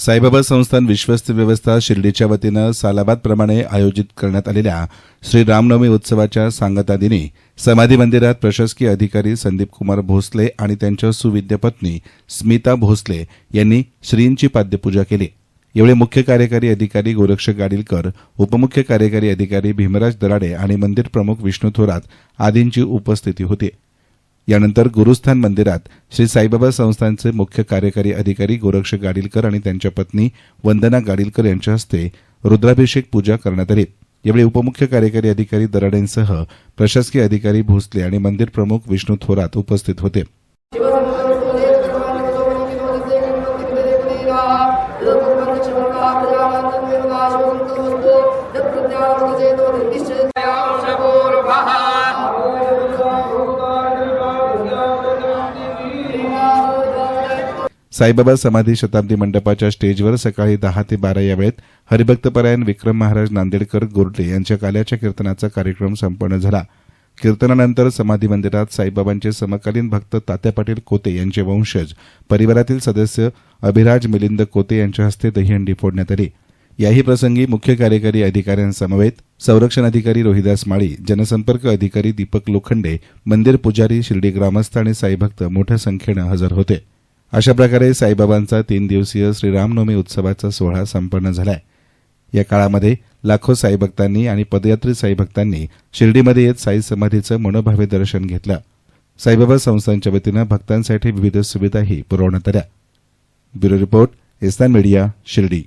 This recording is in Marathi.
साईबाबा संस्थान विश्वस्त व्यवस्था शिर्डीच्या वतीनं सालाबादप्रमाणे आयोजित करण्यात आलेल्या श्री रामनवमी उत्सवाच्या सांगता दिनी समाधी मंदिरात प्रशासकीय अधिकारी संदीप कुमार भोसले आणि त्यांच्या सुविद्य पत्नी स्मिता भोसले यांनी श्रींची पाद्यपूजा केली। यावेळी मुख्य कार्यकारी अधिकारी गोरक्ष गाडीलकर, उपमुख्य कार्यकारी अधिकारी भीमराज दराडे आणि मंदिर प्रमुख विष्णू थोरात आदींची उपस्थिती होती। यानंतर गुरुस्थान मंदिरात श्री साईबाबा संस्थानचे मुख्य कार्यकारी अधिकारी गोरक्ष गाडीलकर आणि त्यांच्या पत्नी वंदना गाडीलकर यांच्या हस्ते रुद्राभिषेक पूजा करण्यात आली। यावेळी उपमुख्य कार्यकारी अधिकारी दराडेंसह प्रशासकीय अधिकारी भोसले आणि मंदिर प्रमुख विष्णू थोरात उपस्थित होते। साईबाबा समाधी शताब्दी मंडपाच्या स्टेजवर सकाळी 10 ते 12 या वेळेत हरिभक्तपरायण विक्रम महाराज नांदेडकर गोरटे यांच्या काल्याच्या कीर्तनाचा कार्यक्रम संपन्न झाला। कीर्तनानंतर समाधी मंदिरात साईबाबांचे समकालीन भक्त तात्या पाटील कोते यांचे वंशज परिवारातील सदस्य अभिराज मिलिंद कोते यांच्या हस्ते दहीहंडी फोडण्यात आली। याही प्रसंगी मुख्य कार्यकारी अधिकाऱ्यांसमवेत संरक्षण अधिकारी रोहिदास माळी, जनसंपर्क अधिकारी दीपक लोखंडे, मंदिर पुजारी, शिर्डी ग्रामस्थ आणि साईभक्त मोठ्या संख्येनं हजर होते। अशा प्रकारे साईबाबांचा 3 दिवसीय श्रीरामनवमी उत्सवाचा सोहळा संपन्न झालाय। या काळामध्ये लाखो साईभक्तांनी आणि पदयात्री साईभक्तांनी शिर्डीमध्ये येत साई समाधीचं मनोभावे दर्शन घेतलं। साईबाबा संस्थानच्या वतीनं भक्तांसाठी विविध सुविधाही पुरवण्यात आल्या। ब्युरो रिपोर्ट, इस्तान मीडिया, शिर्डी।